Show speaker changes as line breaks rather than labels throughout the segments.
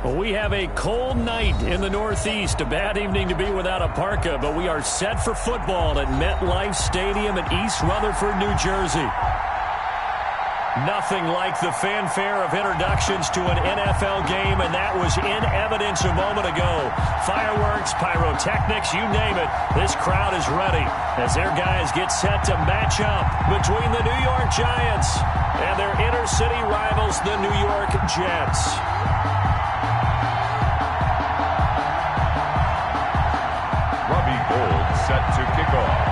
Well, we have a cold night in the Northeast. A bad evening to be without a parka, but we are set for football at MetLife Stadium in East Rutherford, New Jersey. Nothing like the fanfare of introductions to an NFL game, and that was in evidence a moment ago. Fireworks, pyrotechnics, you name it. This crowd is ready as their guys get set to match up between the New York Giants and their inner-city rivals, the New York Jets.
Robbie Gould set to kick off.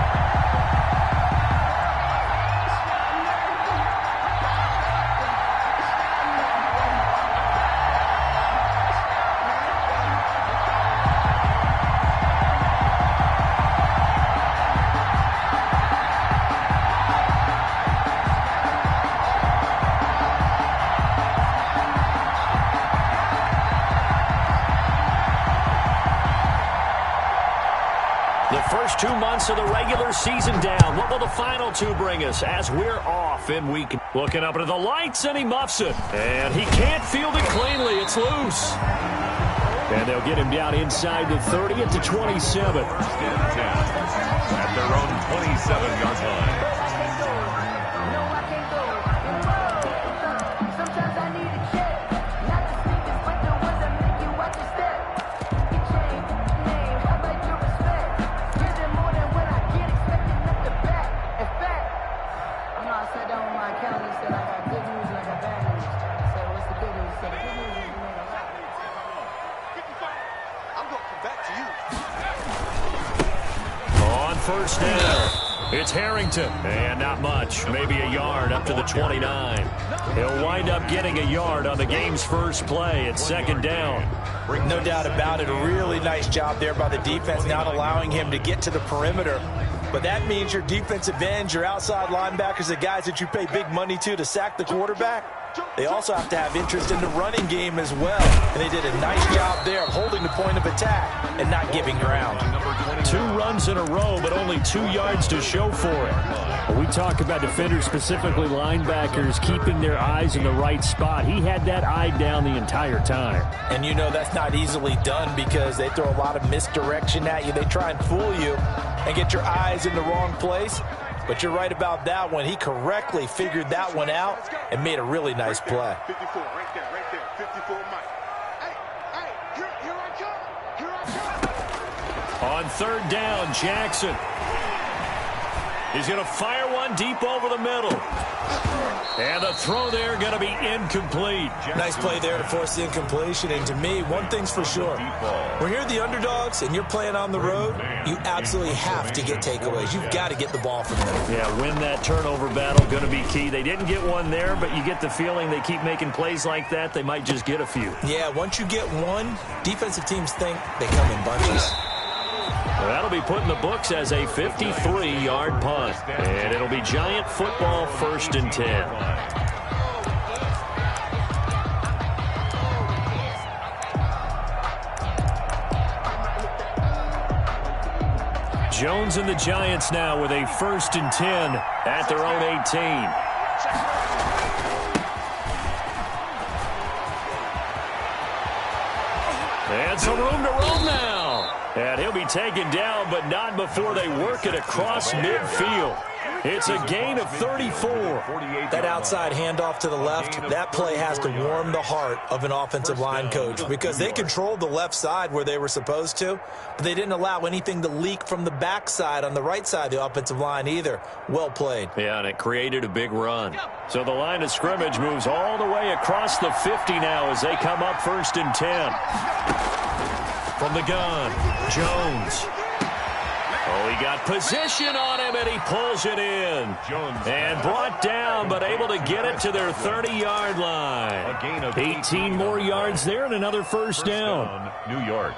First 2 months of the regular season down. What will the final two bring us as we're off in week? Looking up into the lights, and he muffs it. And he can't field it cleanly. It's loose. And they'll get him down inside the 30 at the 27.
At their own 27-yard line.
First down. It's Harrington. And not much. Maybe a yard up to the 29. He'll wind up getting a yard on the game's first play at second down.
No doubt about it. A really nice job there by the defense, not allowing him to get to the perimeter. But that means your defensive ends, your outside linebackers, the guys that you pay big money to sack the quarterback, they also have to have interest in the running game as well. And they did a nice job there of holding the point of attack and not giving ground.
2 runs in a row, but only 2 yards to show for it. We talk about defenders, specifically linebackers, keeping their eyes in the right spot. He had that eye down the entire time.
And you know that's not easily done because they throw a lot of misdirection at you. They try and fool you and get your eyes in the wrong place. But you're right about that one. He correctly figured that one out and made a really nice play.
54, right there, 54, Mike. Hey, here I come.
On third down, Jackson. He's going to fire one deep over the middle. And the throw there going to be incomplete.
Nice play there to force the incompletion. And to me, one thing's for sure. When you're the underdogs and you're playing on the road, you absolutely have to get takeaways. You've got to get the ball from them.
Yeah, win that turnover battle, going to be key. They didn't get one there, but you get the feeling they keep making plays like that, they might just get a few.
Yeah, once you get one, defensive teams think they come in bunches.
Well, that'll be put in the books as a 53-yard punt. And it'll be Giant football, 1st and 10. Jones and the Giants now with a 1st and 10 at their own 18. And some room to roam now. And he'll be taken down, but not before they work it across midfield. It's a gain of 34.
That outside handoff to the left, that play has to warm the heart of an offensive line coach because they controlled the left side where they were supposed to, but they didn't allow anything to leak from the backside on the right side of the offensive line either. Well played.
Yeah, and it created a big run. So the line of scrimmage moves all the way across the 50 now as they come up 1st and 10. From the gun, Jones. Oh, he got position on him, and he pulls it in. And brought down, but able to get it to their 30-yard line. 18 more yards there and another first down.
New York.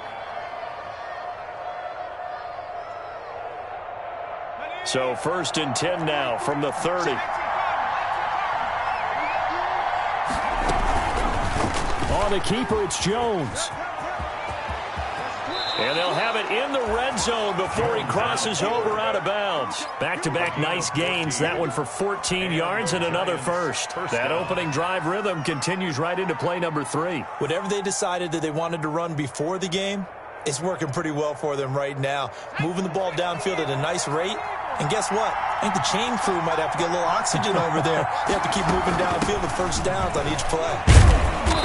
So 1st and 10 now from the 30. On the keeper, it's Jones. And they'll have it in the red zone before he crosses over out of bounds. Back-to-back nice gains. That one for 14 yards and another first. That opening drive rhythm continues right into play number 3.
Whatever they decided that they wanted to run before the game, it's working pretty well for them right now. Moving the ball downfield at a nice rate. And guess what? I think the chain crew might have to get a little oxygen over there. They have to keep moving downfield with first downs on each play.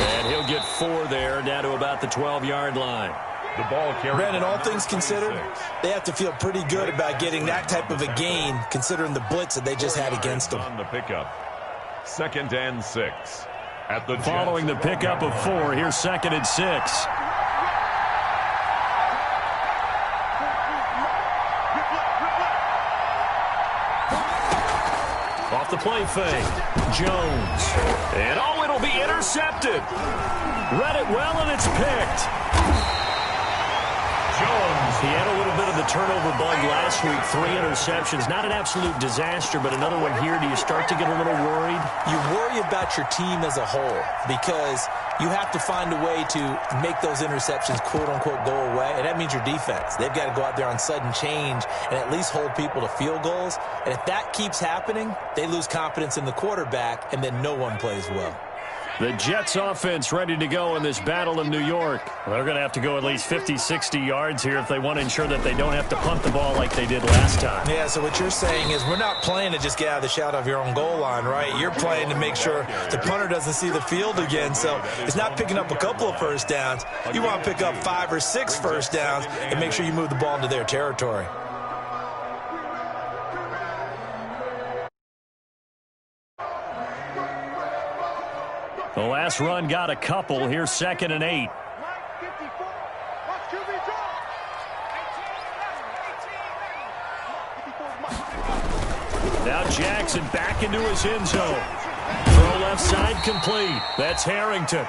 And he'll get 4 there, down to about the 12-yard line.
The ball carried.
Brandon, all things considered, they have to feel pretty good about getting that type of a gain, considering the blitz that they just had against them.
On the pickup. 2nd and 6. At the
Following the pickup of 4, here's 2nd and 6. Off the play fake, Jones. And oh, it'll be intercepted. Read it well, and it's picked. Jones. He had a little bit of the turnover bug last week. 3 interceptions. Not an absolute disaster, but another one here. Do you start to get a little worried?
You worry about your team as a whole because you have to find a way to make those interceptions, quote-unquote, go away, and that means your defense. They've got to go out there on sudden change and at least hold people to field goals. And if that keeps happening, they lose confidence in the quarterback, and then no one plays well.
The Jets offense ready to go in this battle in New York. They're going to have to go at least 50, 60 yards here if they want to ensure that they don't have to punt the ball like they did last time.
Yeah, so what you're saying is we're not playing to just get out of the shadow of your own goal line, right? You're playing to make sure the punter doesn't see the field again. So it's not picking up a couple of first downs. You want to pick up 5 or 6 first downs and make sure you move the ball into their territory.
The last run got a couple. Here's 2nd and 8. Now Jackson back into his end zone. Throw left side complete. That's Harrington.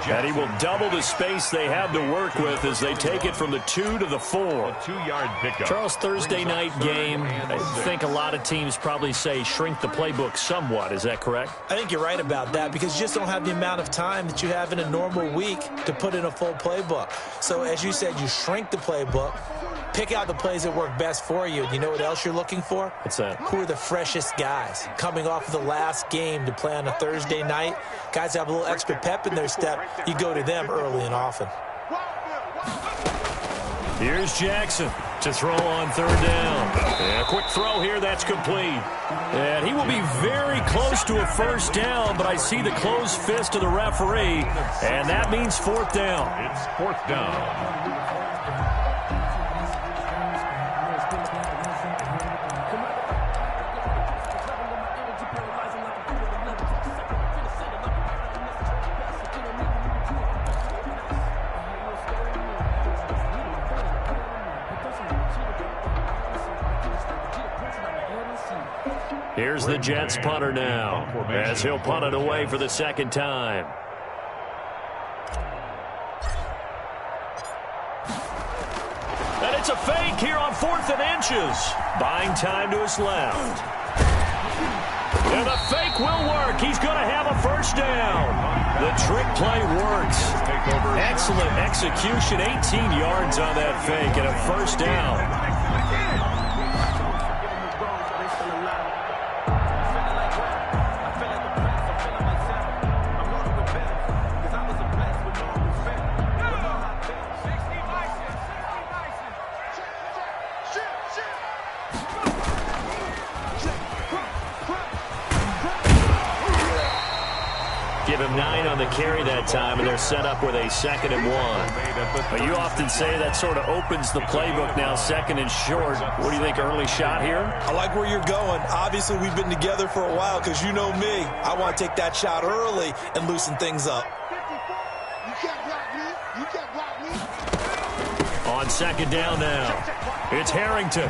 And he will double the space they have to work with as they take it from the 2 to the 4.
A 2-yard pickup.
Charles, Thursday night game, I think a lot of teams probably say shrink the playbook somewhat. Is that correct?
I think you're right about that because you just don't have the amount of time that you have in a normal week to put in a full playbook. So as you said, you shrink the playbook, pick out the plays that work best for you. You know what else you're looking for?
What's that?
Who are the freshest guys coming off of the last game to play on a Thursday night? Guys have a little extra pep in their step. You go to them early and often.
Here's Jackson to throw on 3rd down. And a quick throw here, that's complete. And he will be very close to a first down, but I see the closed fist of the referee, and that means 4th down.
It's 4th down.
Here's the Jets punter now, as he'll punt it away for the 2nd time. And it's a fake here on 4th and inches. Buying time to his left. And the fake will work. He's going to have a first down. The trick play works. Excellent execution. 18 yards on that fake and a first down. Give him 9 on the carry that time, and they're set up with a 2nd and 1. But you often say that sort of opens the playbook now, 2nd and short. What do you think, early shot here?
I like where you're going. Obviously, we've been together for a while because you know me. I want to take that shot early and loosen things up.
You can't block me. You can't block me.
On 2nd down now, it's Harrington.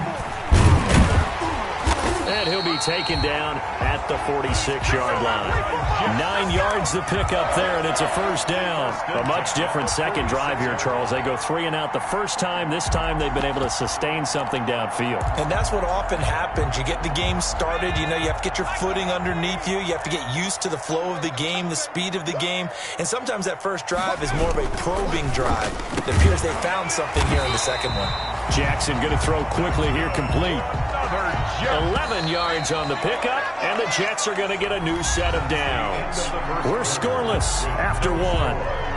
And he'll be taken down at the 46-yard line. 9 yards to pick up there, and it's a first down. A much different second drive here, Charles. They go 3 and out the first time. This time they've been able to sustain something downfield.
And that's what often happens. You get the game started. You know, you have to get your footing underneath you. You have to get used to the flow of the game, the speed of the game. And sometimes that first drive is more of a probing drive. It appears they found something here in the second one.
Jackson going to throw quickly here, complete. 11 yards on the pickup, and the Jets are going to get a new set of downs. We're scoreless after 1.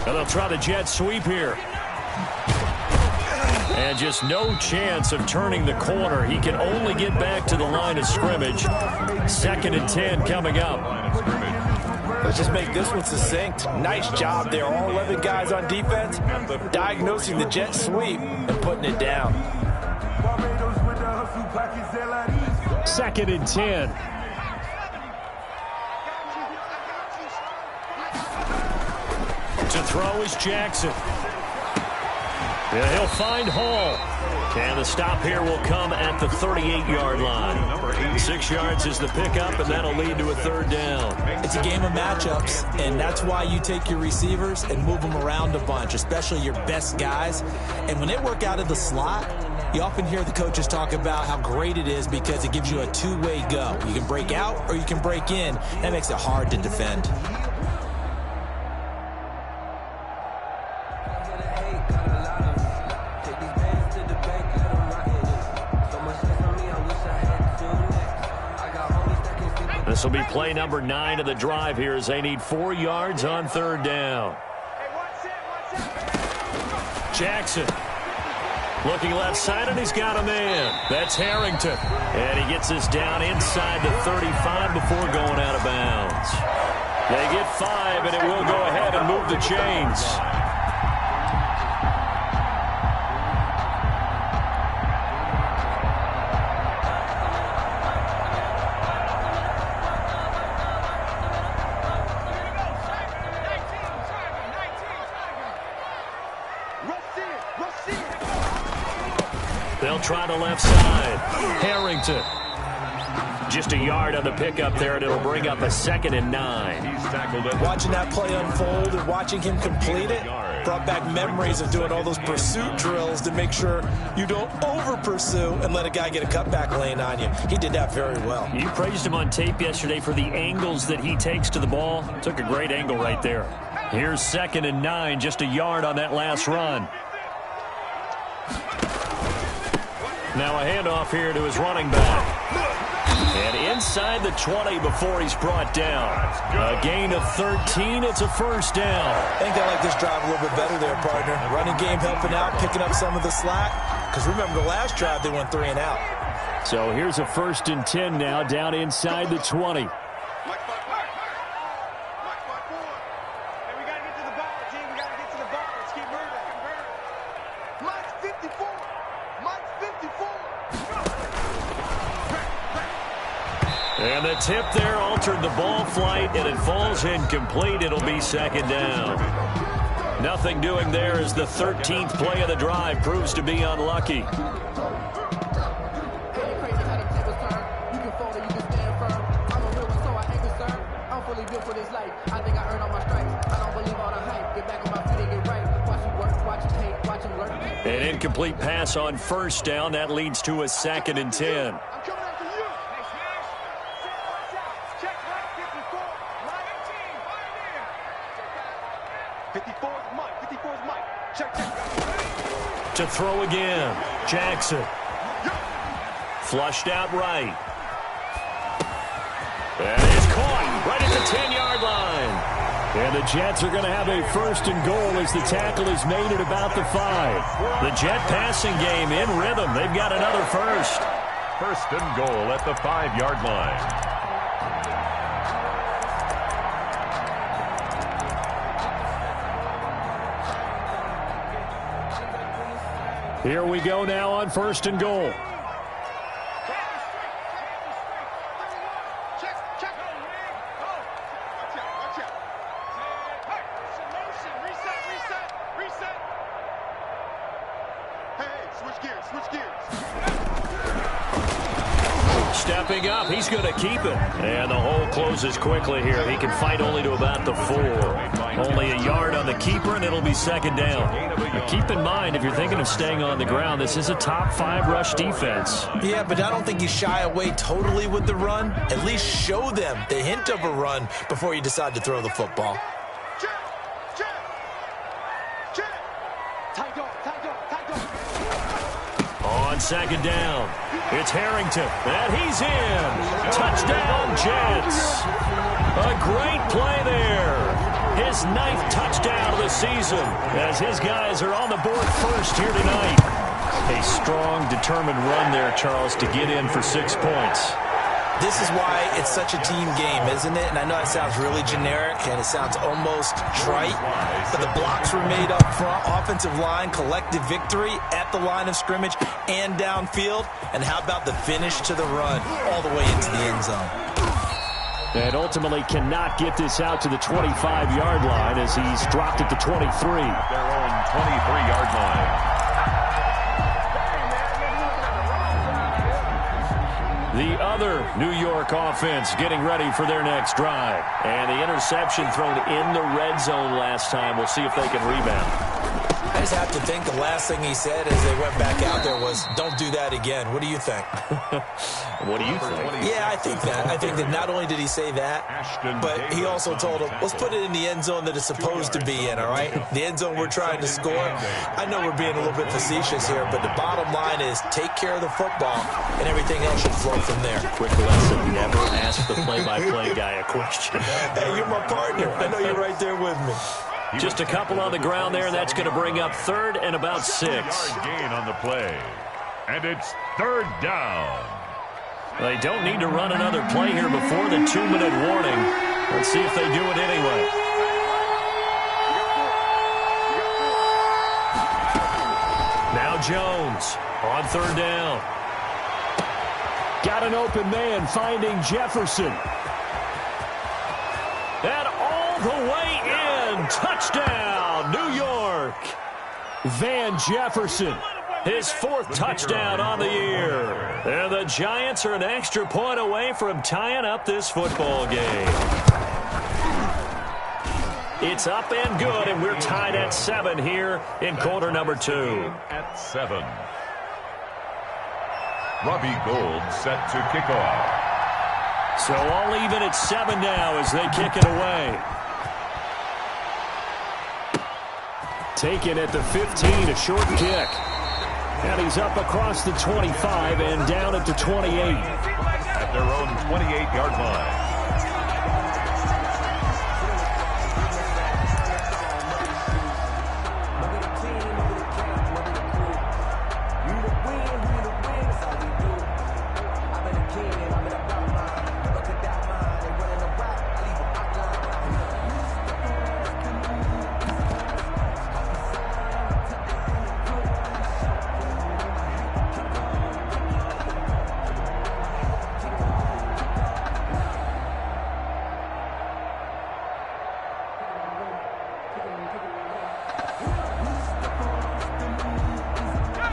And they'll try the jet sweep here. And just no chance of turning the corner. He can only get back to the line of scrimmage. 2nd and 10 coming up.
Let's just make this one succinct. Nice job there. All 11 guys on defense diagnosing the jet sweep and putting it down.
2nd and 10. To throw is Jackson. Yeah, he'll find Hall. And the stop here will come at the 38-yard line. 6 yards is the pickup, and that'll lead to a third down.
It's a game of matchups, and that's why you take your receivers and move them around a bunch, especially your best guys. And when they work out of the slot, you often hear the coaches talk about how great it is because it gives you a two-way go. You can break out or you can break in. That makes it hard to defend.
This will be play number 9 of the drive here as they need 4 yards on third down. Jackson looking left side, and he's got a man. That's Harrington. And he gets us down inside the 35 before going out of bounds. They get 5, and it will go ahead and move the chains. They'll try the left side. Harrington. Just a yard on the pickup there, and it'll bring up a 2nd and 9.
Watching that play unfold and watching him complete it brought back memories of doing all those pursuit drills to make sure you don't over-pursue and let a guy get a cutback lane on you. He did that very well.
You praised him on tape yesterday for the angles that he takes to the ball. Took a great angle right there. Here's 2nd and 9, just a yard on that last run. Now a handoff here to his running back. And inside the 20 before he's brought down. A gain of 13. It's a first down.
I think they like this drive a little bit better there, partner. Running game helping out, picking up some of the slack. Because remember, the last drive they went 3 and out.
So here's a 1st and 10 now down inside the 20. And the tip there altered the ball flight, and it falls incomplete. It'll be 2nd down. Nothing doing there as the 13th play of the drive proves to be unlucky. An incomplete pass on first down. That leads to a 2nd and 10.
54 is Mike. 54 is Mike. Check.
To throw again. Jackson. Flushed out right. And it's caught right at the 10-yard line. And the Jets are going to have a 1st and goal as the tackle is made at about the 5. The Jet passing game in rhythm. They've got another first.
1st and goal at the 5-yard line.
Here we go now on 1st and goal. Stepping up, he's going to keep it. And the hole closes quickly here. He can fight only to about the 4. Only a yard on the keeper, and it'll be 2nd down. But keep in mind, if you're thinking of staying on the ground, this is a top 5 rush defense.
Yeah, but I don't think you shy away totally with the run. At least show them the hint of a run before you decide to throw the football.
On 2nd down, it's Harrington, and he's in. Touchdown, Jets. A great play there. His 9th touchdown of the season as his guys are on the board first here tonight. A strong, determined run there, Charles, to get in for 6 points.
This is why it's such a team game, isn't it? And I know it sounds really generic and it sounds almost trite, but the blocks were made up front, offensive line, collective victory at the line of scrimmage and downfield. And how about the finish to the run all the way into the end zone?
And ultimately cannot get this out to the 25-yard line as he's dropped it to 23.
Their own 23-yard line.
The other New York offense getting ready for their next drive. And the interception thrown in the red zone last time. We'll see if they can rebound.
I just have to think the last thing he said as they went back out there was, don't do that again. What do you think?
What do you think?
Yeah, I think that. I think that not only did he say that, but he also told him, let's put it in the end zone that it's supposed to be in, all right? The end zone we're trying to score. I know we're being a little bit facetious here, but the bottom line is take care of the football, and everything else should flow from there.
Quick lesson, never ask the play-by-play guy a question.
Hey, you're my partner. I know you're right there with me.
Just a couple on the ground there, and that's going to bring up 3rd and about 6.
Gain on the play. And it's 3rd down.
They don't need to run another play here before the 2-minute warning. Let's see if they do it anyway. Now Jones on 3rd down. Got an open man finding Jefferson. And all the way in. Touchdown, New York. Van Jefferson, his 4th touchdown on the year. And the Giants are an extra point away from tying up this football game. It's up and good, and we're tied at 7 here in quarter number 2.
At 7. Robbie Gould set to kick off.
So all even at 7 now as they kick it away. Taken at the 15, a short kick. And he's up across the 25 and down at the 28.
At their own 28-yard line.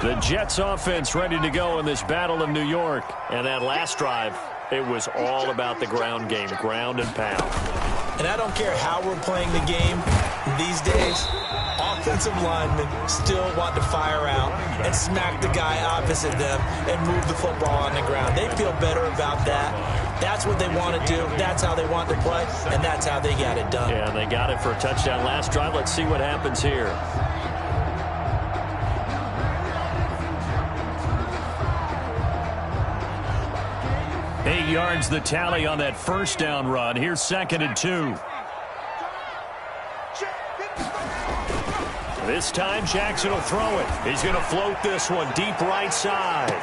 The Jets offense ready to go in this battle of New York. And that last drive, it was all about the ground game, ground and pound.
And I don't care how we're playing the game these days, offensive linemen still want to fire out and smack the guy opposite them and move the football on the ground. They feel better about that. That's what they want to do. That's how they want to play, and that's how they got it done.
Yeah, they got it for a touchdown last drive. Let's see what happens here. Yards the tally on that first down run. Here's 2nd and 2. This time Jackson will throw it. He's going to float this one deep right side.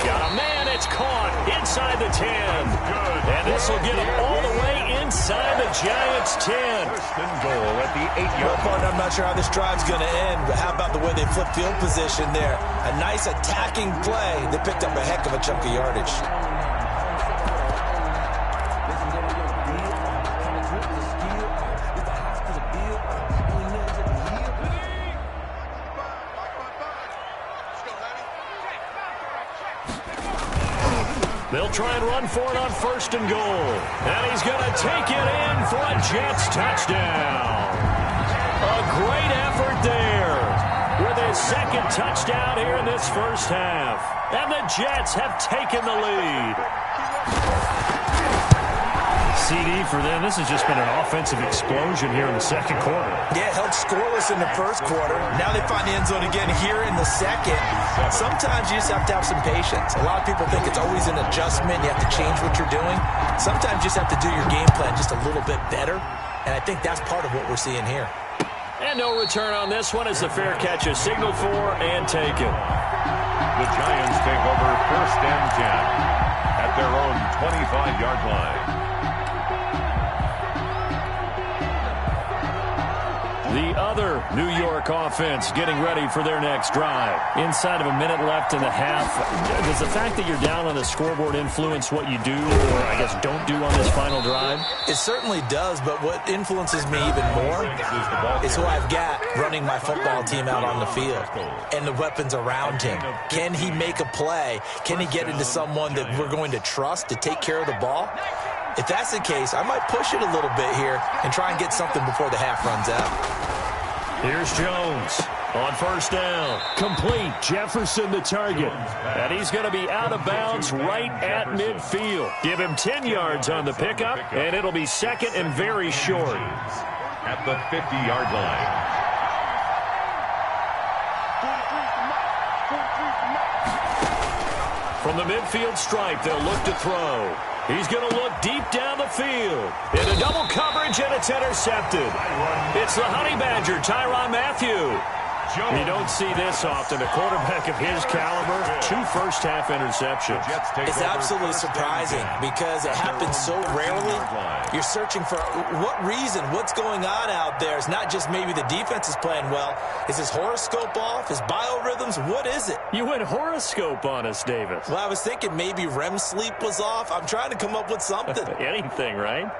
Got a man. It's caught inside the 10. And this will get him all the way inside the Giants' 10.
First and goal at the 8-yard line.
I'm not sure how this drive's going to end, but how about the way they flip field position there? A nice attacking play. They picked up a heck of a chunk of yardage.
They'll try and run for it on first and goal. And he's going to take it in for a Jets touchdown. A great effort there with his second touchdown here in this first half. And the Jets have taken the lead. CD for them. This has just been an offensive explosion here in the second quarter.
Yeah, held scoreless in the first quarter. Now they find the end zone again here in the second. Sometimes you just have to have some patience. A lot of people think it's always an adjustment. You have to change what you're doing. Sometimes you just have to do your game plan just a little bit better. And I think that's part of what we're seeing here.
And no return on this one as the fair catch is signaled for and taken.
The Giants take over first and 10 at their own 25-yard line.
The other New York offense getting ready for their next drive. Inside of a minute left in the half, does the fact that you're down on the scoreboard influence what you do, or I guess don't do on this final drive?
It certainly does, but what influences me even more is who I've got running my football team out on the field and the weapons around him. Can he make a play? Can he get into someone that we're going to trust to take care of the ball? If that's the case, I might push it a little bit here and try and get something before the half runs out.
Here's Jones on first down. Complete. Jefferson the target. And he's going to be out of bounds right at midfield. Give him 10 yards on the pickup, and it'll be second and very short.
At the 50-yard line.
From the midfield stripe, they'll look to throw. He's going to look deep down the field. Into double coverage, and it's intercepted. It's the Honey Badger, Tyrann Mathieu. You don't see this often. A quarterback of his caliber, 2 first-half interceptions.
It's absolutely surprising because it happens so rarely. You're searching for what reason, what's going on out there. It's not just maybe the defense is playing well. Is his horoscope off? His biorhythms? What is it?
You went horoscope on us, Davis.
Well, I was thinking maybe REM sleep was off. I'm trying to come up with something.
Anything, right?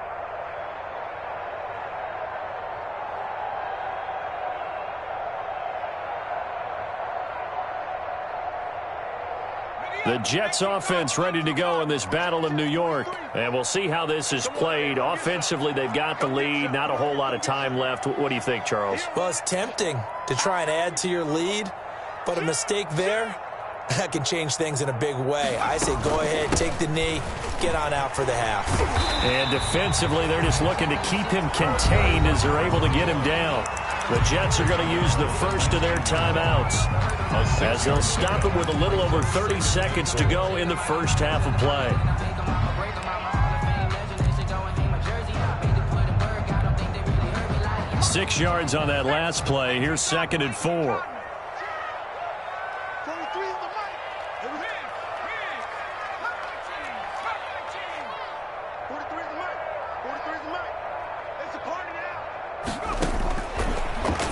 The Jets offense ready to go in this battle in New York. And we'll see how this is played. Offensively, they've got the lead. Not a whole lot of time left. What do you think, Charles?
Well, it's tempting to try and add to your lead, but a mistake there, that can change things in a big way. I say go ahead, take the knee, get on out for the half.
And defensively, they're just looking to keep him contained as they're able to get him down. The Jets are going to use the first of their timeouts as they'll stop it with a little over 30 seconds to go in the first half of play. Six yards on that last play. Here's second and 4.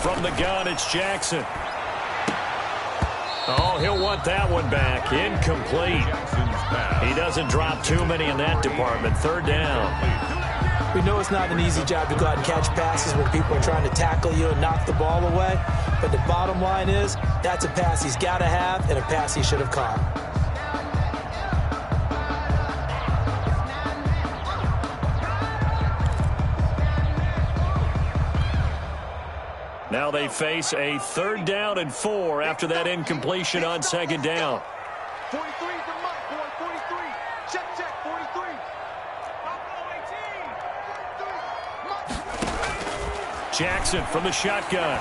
From the gun, it's Jackson. Oh, he'll want that one back. Incomplete. He doesn't drop too many in that department. Third down.
We know it's not an easy job to go out and catch passes when people are trying to tackle you and knock the ball away. But the bottom line is, that's a pass he's got to have and a pass he should have caught.
Now they face a 3rd down and 4 after that incompletion on 2nd down.
43 is the mark, boy. 43. Check, 43.
Jackson from the shotgun.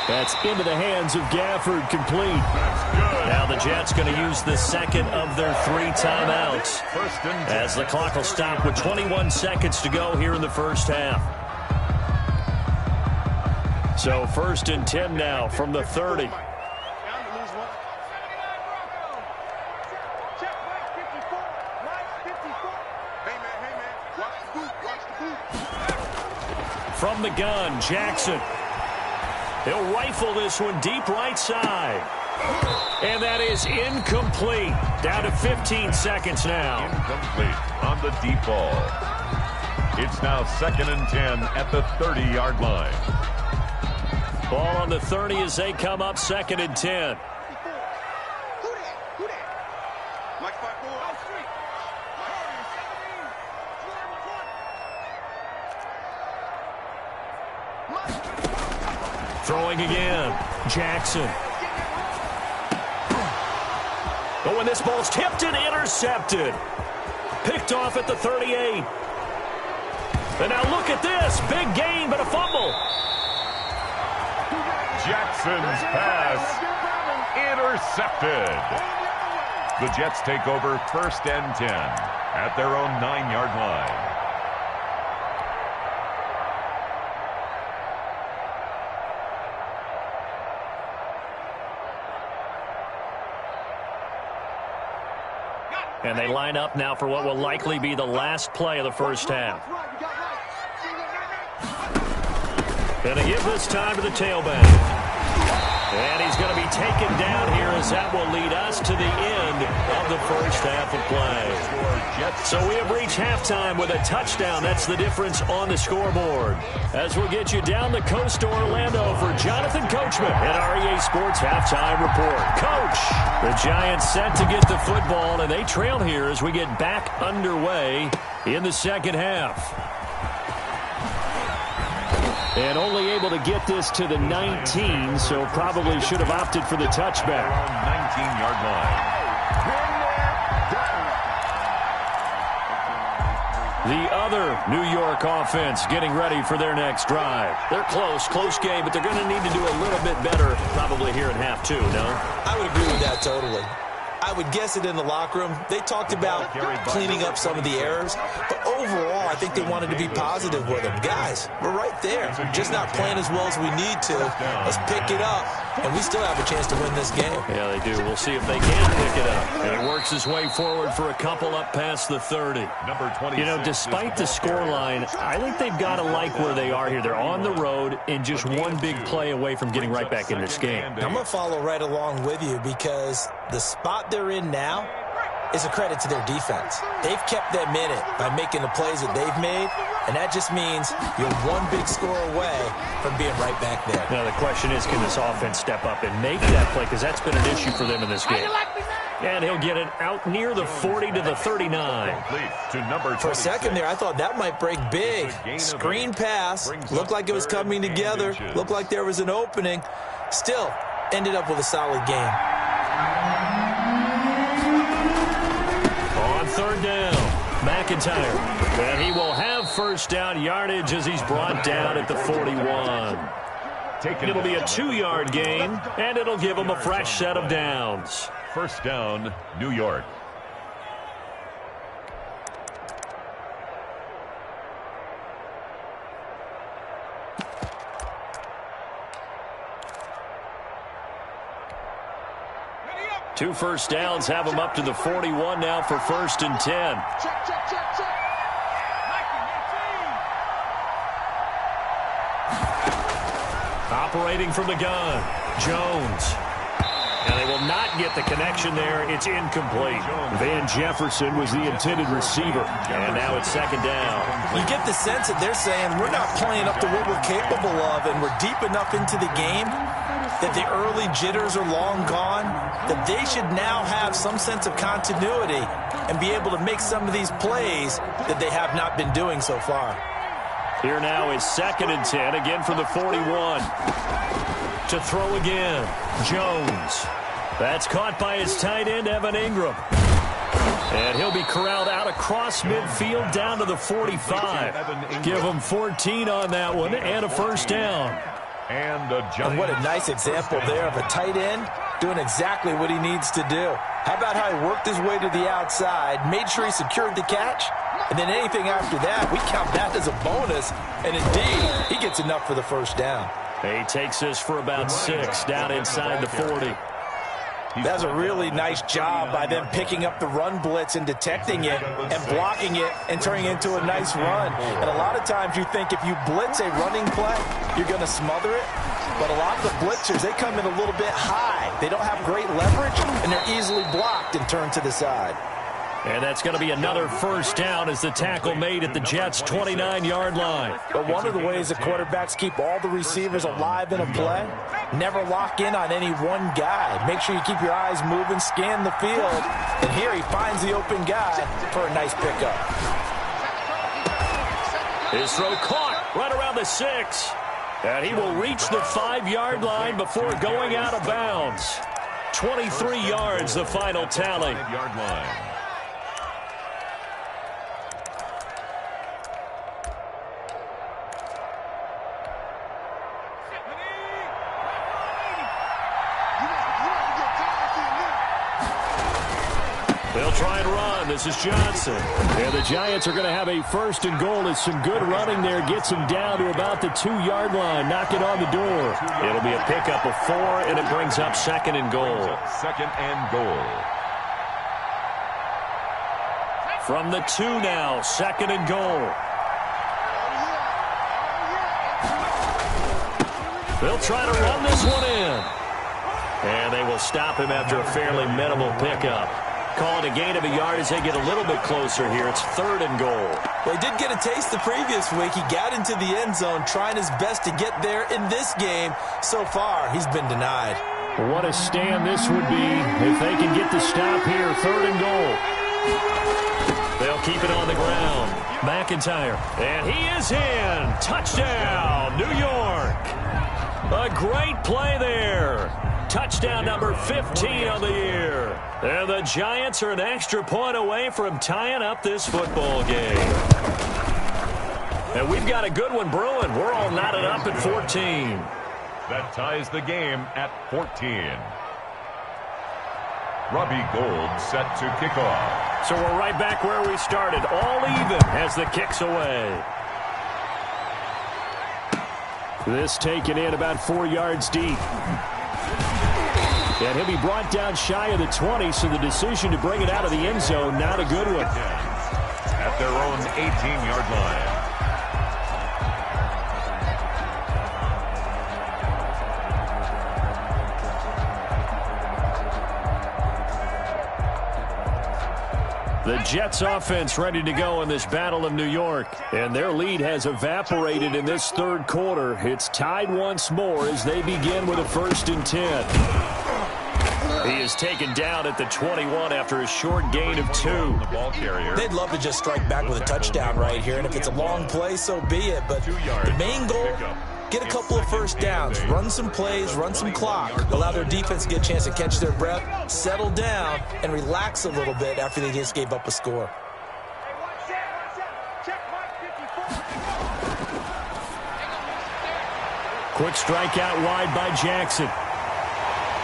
That's into the hands of Gafford, complete. Now the Jets going to use the second of their 3 timeouts as the clock will stop with 21 seconds to go here in the first half. So 1st and 10 now from the 30. From the gun, Jackson. He'll rifle this one deep right side. And that is incomplete. Down to 15 seconds now.
Incomplete on the deep ball. It's now 2nd and 10 at the 30-yard line.
Ball on the 30 as they come up 2nd and 10. Throwing again. Jackson. Oh, and this ball's tipped and intercepted. Picked off at the 38. And now look at this. Big gain, but a fumble.
Jackson's pass intercepted. The Jets take over 1st and 10 at their own 9-yard line.
And they line up now for what will likely be the last play of the first half. Going to give this time to the tailback. And he's going to be taken down here as that will lead us to the end of the first half of play. So we have reached halftime with a touchdown. That's the difference on the scoreboard. As we'll get you down the coast to Orlando for Jonathan Coachman at REA Sports Halftime Report. Coach, the Giants set to get the football, and they trail here as we get back underway in the second half. And only able to get this to the 19, so probably should have opted for the touchback.
19-yard line.
The other New York offense getting ready for their next drive. They're close game, but they're going to need to do a little bit better probably here in half two, no?
I would agree with that totally. I would guess it in the locker room. They talked about cleaning up some of the errors, but overall, I think they wanted to be positive with them. Guys, we're right there. Just not playing as well as we need to. Let's pick it up, and we still have a chance to win this game.
Yeah, they do. We'll see if they can pick it up. And he works his way forward for a couple up past the 30.
Number 26.
You know, despite the scoreline, I think they've got to like where they are here. They're on the road and just one big play away from getting right back in this game.
I'm going to follow right along with you because the spot they're in now is a credit to their defense. They've kept them in it by making the plays that they've made, and that just means you're one big score away from being right back there.
Now the question is, can this offense step up and make that play, because that's been an issue for them in this game. And he'll get it out near the 40 to the 39.
For a second there, I thought that might break big. Screen pass, looked like it was coming together, looked like there was an opening. Still, ended up with a solid game.
On 3rd down, McIntyre. And he will have first down yardage as he's brought down at the 41. It'll be a 2-yard gain, and it'll give him a fresh set of downs.
First down, New York.
Two first downs have him up to the 41 now for 1st and 10. Operating from the gun, Jones. And they will not get the connection there. It's incomplete. Van Jefferson was the intended receiver. And now it's 2nd down.
You get the sense that they're saying we're not playing up to what we're capable of, and we're deep enough into the game that the early jitters are long gone, that they should now have some sense of continuity and be able to make some of these plays that they have not been doing so far.
Here now is 2nd and 10, again from the 41. To throw again, Jones. That's caught by his tight end, Evan Ingram. And he'll be corralled out across midfield down to the 45. Give him 14 on that one and a first down.
And what a nice example there of a tight end doing exactly what he needs to do. How about how he worked his way to the outside, made sure he secured the catch, and then anything after that, we count that as a bonus. And indeed, he gets enough for the first down.
He takes this for about 6 down inside the 40.
That's a really nice job by them picking up the run blitz and detecting it and blocking it and turning it into a nice run. And a lot of times you think if you blitz a running play, you're going to smother it. But a lot of the blitzers, they come in a little bit high. They don't have great leverage, and they're easily blocked and turned to the side.
And that's going to be another first down as the tackle made at the Jets' 29-yard line.
But one of the ways that quarterbacks keep all the receivers alive in a play, never lock in on any one guy. Make sure you keep your eyes moving, scan the field. And here he finds the open guy for a nice pickup.
His throw caught right around the 6. And he will reach the 5-yard line before going out of bounds. 23 yards, the final tally.
Yard line.
They'll try and run. This is Johnson. And the Giants are going to have a first and goal as some good running there gets him down to about the 2-yard line. Knock it on the door. It'll be a pickup of 4, and it brings up second and goal.
Second and goal.
From the 2 now, second and goal. They'll try to run this one in. And they will stop him after a fairly minimal pickup. Call it a gain of a yard as they get a little bit closer here. It's third and goal.
Well, he did get a taste the previous week. He got into the end zone trying his best to get there in this game. So far, he's been denied.
What a stand this would be if they can get the stop here. Third and goal. They'll keep it on the ground. McIntyre. And he is in. Touchdown, New York. A great play there. Touchdown number 15 on the year. And the Giants are an extra point away from tying up this football game. And we've got a good one brewing. We're all knotted up at 14.
That ties the game at 14. Robbie Gould set to kick off.
So we're right back where we started. All even as the kick's away. This taken in about 4 yards deep. And he'll be brought down shy of the 20, so the decision to bring it out of the end zone, not a good one.
At their own 18-yard line.
The Jets offense ready to go in this battle of New York. And their lead has evaporated in this third quarter. It's tied once more as they begin with a 1st and 10. He is taken down at the 21 after a short gain of 2.
The ball carrier.
They'd love to just strike back with a touchdown right here, and if it's a long play, so be it. But the main goal, get a couple of first downs, run some plays, run some clock, allow their defense to get a chance to catch their breath, settle down, and relax a little bit after they just gave up a score.
Quick strike out wide by Jackson.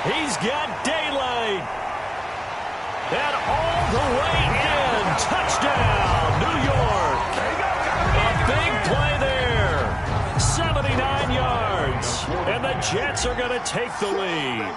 He's got daylight. And all the way in. Touchdown, New York. A big play there. 79 yards. And the Jets are going to take the lead.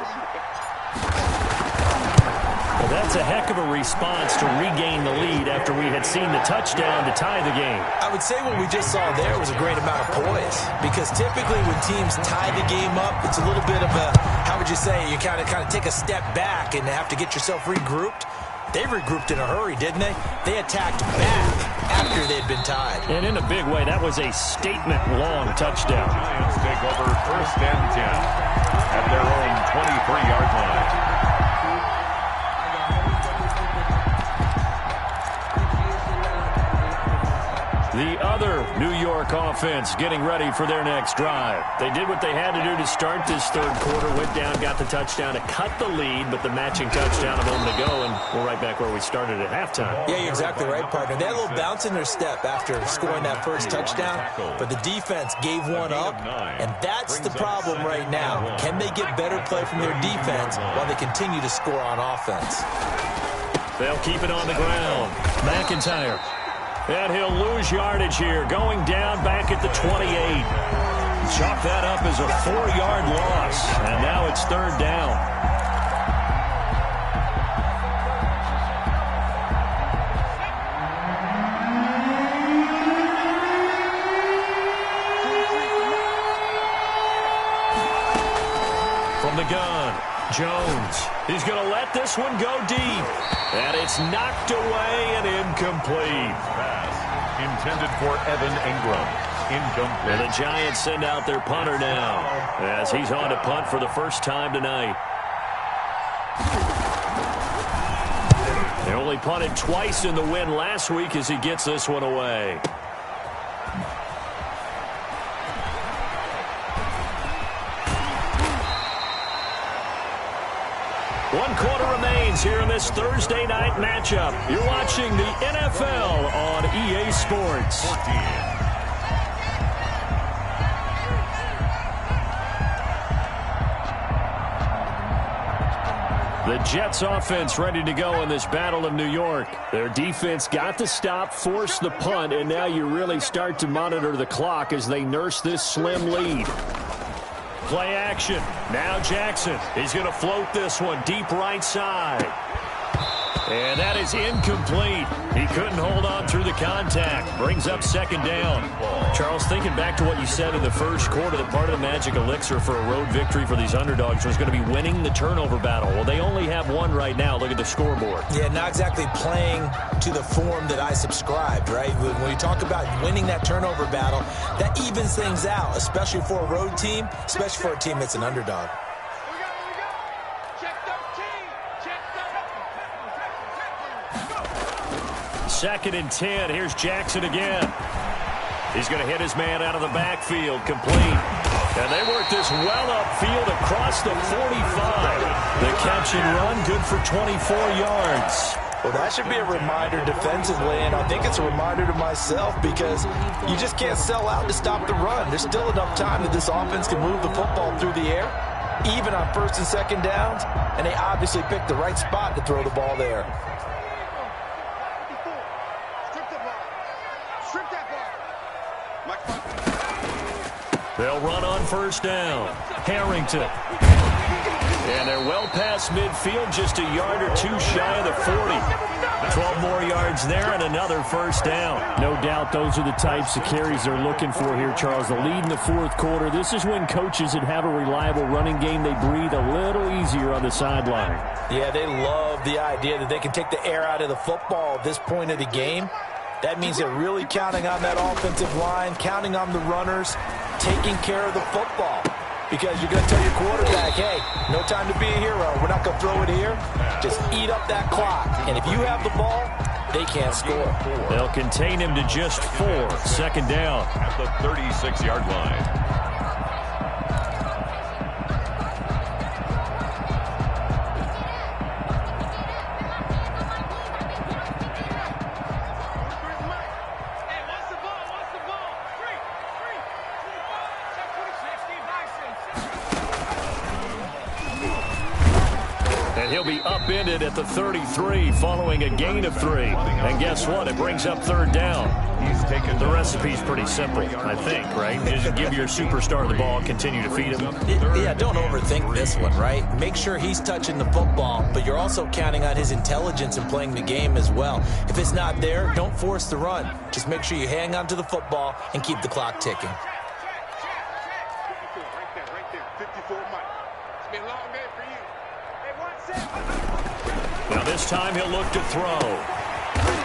Well, that's a heck of a response to regain the lead after we had seen the touchdown to tie the game.
I would say what we just saw there was a great amount of poise, because typically when teams tie the game up, it's a little bit of a, how would you say, you kind of take a step back and have to get yourself regrouped. They regrouped in a hurry, didn't they? They attacked back after they'd been tied.
And in a big way, that was a statement-long touchdown.
Giants take over 1st and 10 at their own 23-yard line.
The other New York offense getting ready for their next drive. They did what they had to do to start this third quarter, went down, got the touchdown to cut the lead, but the matching touchdown a moment ago, and we're right back where we started at halftime.
Yeah, you're exactly right, partner. They had a little bounce in their step after scoring that first touchdown, but the defense gave one up, and that's the problem right now. Can they get better play from their defense while they continue to score on offense?
They'll keep it on the ground. McIntyre. And he'll lose yardage here, going down back at the 28. Chalk that up as a 4-yard loss, and now it's third down. Jones. He's going to let this one go deep. And it's knocked away and incomplete.
Pass intended for Evan Ingram. Incomplete.
And the Giants send out their punter now as he's on to punt for the first time tonight. They only punted twice in the win last week as he gets this one away. One quarter remains here in this Thursday night matchup. You're watching the NFL on EA Sports.
14.
The Jets offense ready to go in this Battle of New York. Their defense got the stop, forced the punt, and now you really start to monitor the clock as they nurse this slim lead. Play action. Now Jackson. He's going to float this one deep right side. And that is incomplete. He couldn't hold on through the contact. Brings up second down. Charles, thinking back to what you said in the first quarter, that part of the magic elixir for a road victory for these underdogs was going to be winning the turnover battle. Well, they only have one right now. Look at the scoreboard.
Yeah, not exactly playing to the form that I subscribed, right? When you talk about winning that turnover battle, that evens things out, especially for a road team, especially for a team that's an underdog.
Second and 10. Here's Jackson again. He's going to hit his man out of the backfield. Complete. And they work this well upfield across the 45. The catch and run good for 24 yards.
Well, that should be a reminder defensively, and I think it's a reminder to myself because you just can't sell out to stop the run. There's still enough time that this offense can move the football through the air, even on first and second downs, and they obviously picked the right spot to throw the ball there.
They'll run on first down. Harrington. And they're well past midfield, just a yard or two shy of the 40. 12 more yards there and another first down.
No doubt those are the types of carries they're looking for here, Charles. The lead in the fourth quarter. This is when coaches that have a reliable running game, they breathe a little easier on the sideline.
Yeah, they love the idea that they can take the air out of the football at this point of the game. That means they're really counting on that offensive line, counting on the runners, taking care of the football. Because you're going to tell your quarterback, hey, no time to be a hero. We're not going to throw it here. Just eat up that clock. And if you have the ball, they can't score.
They'll contain him to just 4. Second down.
At the 36-yard line.
He'll be upended at the 33 following a gain of 3. And guess what? It brings up third down.
He's taken
the recipe's pretty simple, I think, right? Just give your superstar the ball, continue to feed him.
Yeah, don't overthink this one, right? Make sure he's touching the football, but you're also counting on his intelligence in playing the game as well. If it's not there, don't force the run. Just make sure you hang on to the football and keep the clock ticking.
Right there. 54 Mike. It's been a long day for you.
Now this time he'll look to throw.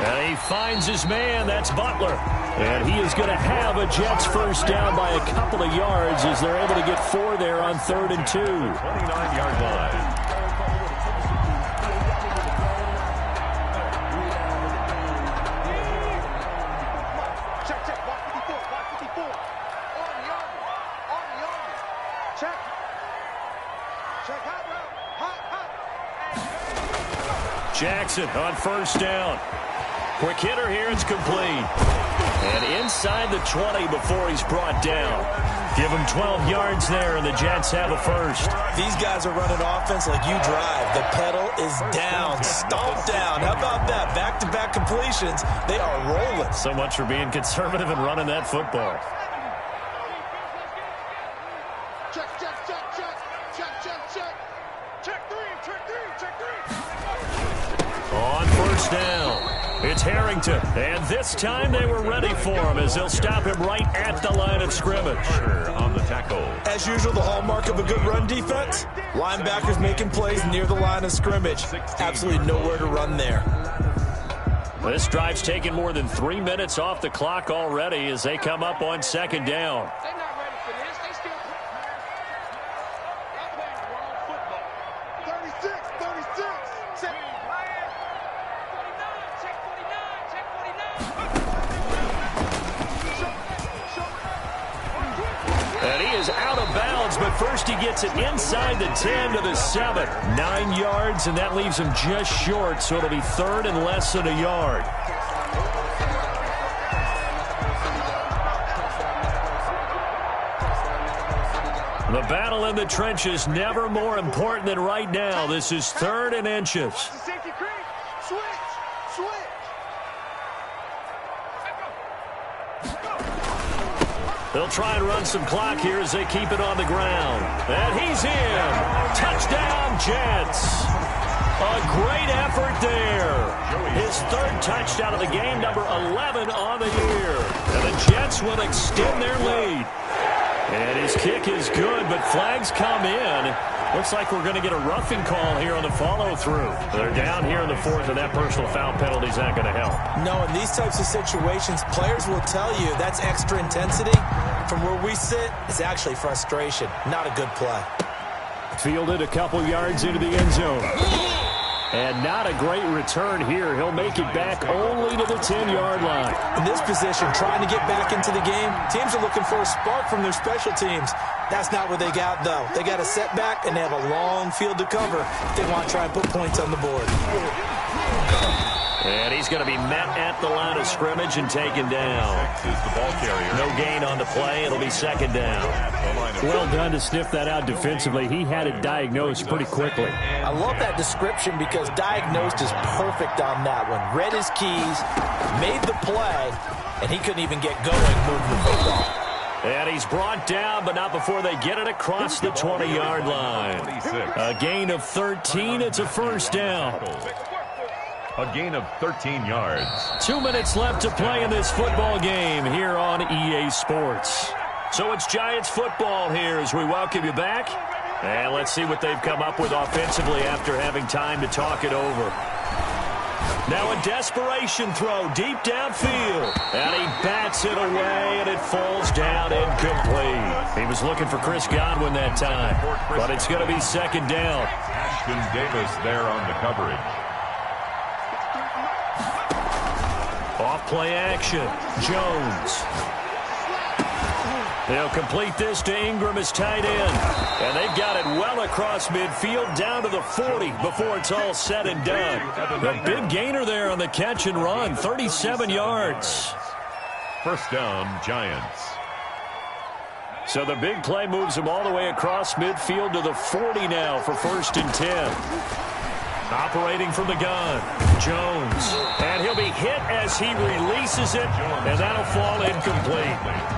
And he finds his man. That's Butler. And he is going to have a Jets first down by a couple of yards as they're able to get 4 there on 3rd and 2.
29-yard line.
Check. Block 54. On the army. Check.
Jackson on first down. Quick hitter here. It's complete. And inside the 20 before he's brought down. Give him 12 yards there, and the Jets have a first.
These guys are running offense like you drive. The pedal is down, stomp down. How about that? Back-to-back completions. They are rolling.
So much for being conservative and running that football.
Check 3.
On first down. It's Harrington. And this time they were ready for him as they'll stop him right at the line of scrimmage.
On the tackle.
As usual, the hallmark of a good run defense, linebackers making plays near the line of scrimmage. Absolutely nowhere to run there.
This drive's taken more than 3 minutes off the clock already as they come up on second down.
They're not ready for this. They still playing the wrong football. 36, 36. Check 49, check 49, check 49.
And he is out of bounds, but first he gets it inside the 10 to the 7. 9 yards, and that leaves him just short, so it'll be third and less than a yard. The battle in the trenches never more important than right now. This is third and inches.
Safety creep. Switch.
They'll try and run some clock here as they keep it on the ground. And he's in. Touchdown, Jets. A great effort there. His third touchdown of the game, number 11 on the year. And the Jets will extend their lead. And his kick is good, but flags come in. Looks like we're going to get a roughing call here on the follow-through. They're down here in the fourth, and that personal foul penalty is not going to help.
No, in these types of situations, players will tell you that's extra intensity. From where we sit, it's actually frustration. Not a good play.
Fielded a couple yards into the end zone. And not a great return here. He'll make it back only to the 10-yard line.
In this position, trying to get back into the game, teams are looking for a spark from their special teams. That's not what they got, though. They got a setback, and they have a long field to cover if they want to try and put points on the board.
And he's going to be met at the line of scrimmage and taken down.
Is the ball carrier.
No gain on the play. It'll be second down.
Well done to sniff that out defensively. He had it diagnosed pretty quickly.
I love that description because diagnosed is perfect on that one. Read his keys, made the play, and he couldn't even get going moving the football.
And he's brought down, but not before they get it across the 20-yard line. A gain of 13. It's a first down.
A gain of 13 yards.
2 minutes left to play in this football game here on EA Sports. So it's Giants football here as we welcome you back. And let's see what they've come up with offensively after having time to talk it over. Now a desperation throw deep downfield. And he bats it away, and it falls down incomplete. He was looking for Chris Godwin that time, but it's going to be second down.
Ashton Davis there on the coverage.
Off-play action. Jones. They'll complete this to Ingram as tight end. And they've got it well across midfield down to the 40 before it's all said and done. A big gainer there on the catch and run. 37 yards.
First down, Giants.
So the big play moves him all the way across midfield to the 40 now for first and 10. Operating from the gun, Jones. And he'll be hit as he releases it, and that'll fall incomplete.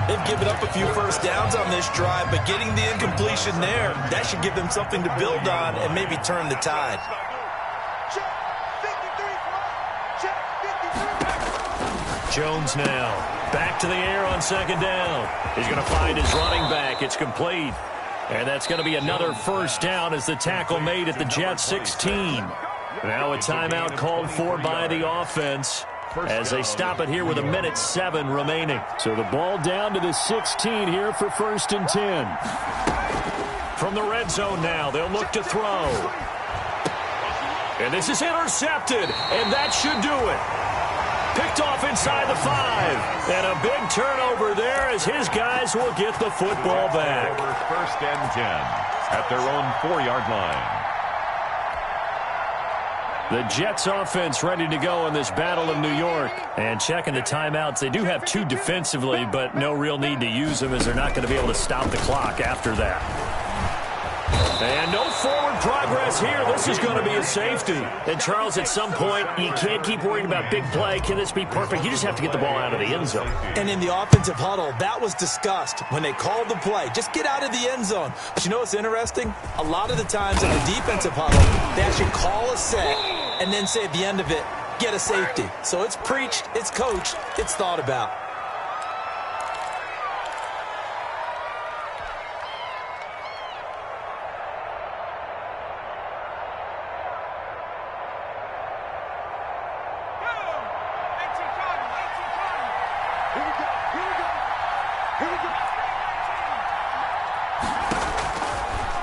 They've given up a few first downs on this drive, but getting the incompletion there, that should give them something to build on and maybe turn the tide.
Jones now back to the air on second down. He's going to find his running back. It's complete. And that's going to be another first down as the tackle made at the Jets 16. Now a timeout called for by the offense as they stop it here with 1:07 remaining.
So the ball down to the 16 here for first and 10.
From the red zone now, they'll look to throw. And this is intercepted, and that should do it. Picked off inside the 5. And a big turnover there as his guys will get the football back.
First and 10 at their own 4-yard line.
The Jets offense ready to go in this battle in New York. And checking the timeouts, they do have 2 defensively, but no real need to use them as they're not going to be able to stop the clock after that. And no forward progress here. This is going to be a safety. And, Charles, at some point, you can't keep worrying about big play. Can this be perfect? You just have to get the ball out of the end zone.
And in the offensive huddle, that was discussed when they called the play. Just get out of the end zone. But you know what's interesting? A lot of the times in the defensive huddle, they actually call a set and then say at the end of it, get a safety. So it's preached, it's coached, it's thought about.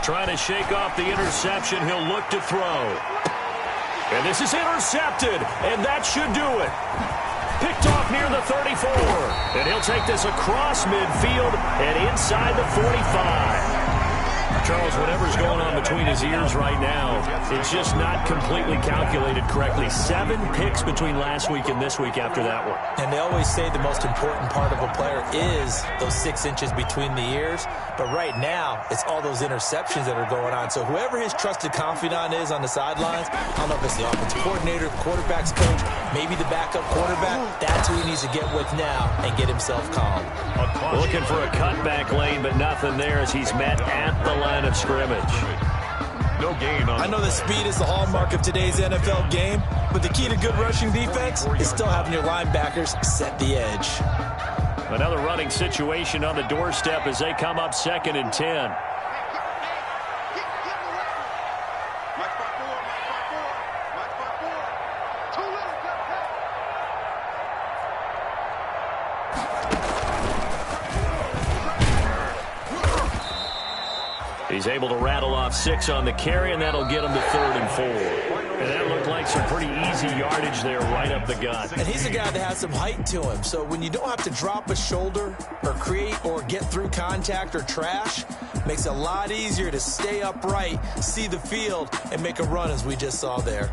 Trying to shake off the interception. He'll look to throw. And this is intercepted, and that should do it. Picked off near the 34. And he'll take this across midfield and inside the 45. Charles, whatever's going on between his ears right now, it's just not completely calculated correctly. 7 picks between last week and this week after that one.
And they always say the most important part of a player is those 6 inches between the ears. But right now, it's all those interceptions that are going on. So whoever his trusted confidant is on the sidelines, I don't know if it's the offensive coordinator, the quarterback's coach, maybe the backup quarterback, that's who he needs to get with now and get himself calm.
Looking for a cutback lane, but nothing there as he's met at the line of scrimmage.
No gain on.
I know that speed is the hallmark of today's NFL game, but the key to good rushing defense is still having your linebackers set the edge.
Another running situation on the doorstep as they come up 2nd and 10. He's able to rattle off 6 on the carry, and that'll get him to 3rd and 4. And that looked like some pretty easy yardage there right up the gut.
And he's a guy that has some height to him, so when you don't have to drop a shoulder or create or get through contact or trash, makes it a lot easier to stay upright, see the field, and make a run as we just saw there.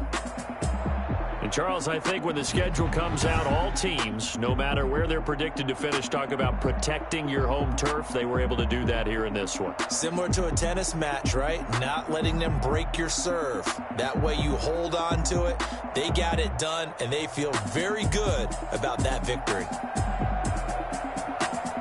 And Charles, I think when the schedule comes out, all teams, no matter where they're predicted to finish, talk about protecting your home turf. They were able to do that here in this one.
Similar to a tennis match, right? Not letting them break your serve. That way you hold on to it. They got it done, and they feel very good about that victory.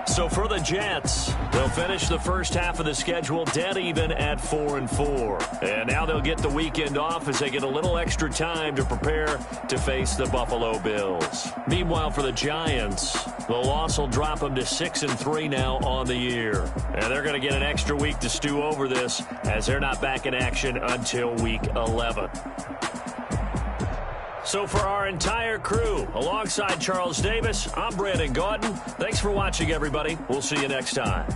So for the Jets, they'll finish the first half of the schedule dead even at 4-4. And now they'll get the weekend off as they get a little extra time to prepare to face the Buffalo Bills. Meanwhile, for the Giants, the loss will drop them to 6-3 now on the year. And they're going to get an extra week to stew over this as they're not back in action until week 11. So for our entire crew, alongside Charles Davis, I'm Brandon Gaudin. Thanks for watching, everybody. We'll see you next time.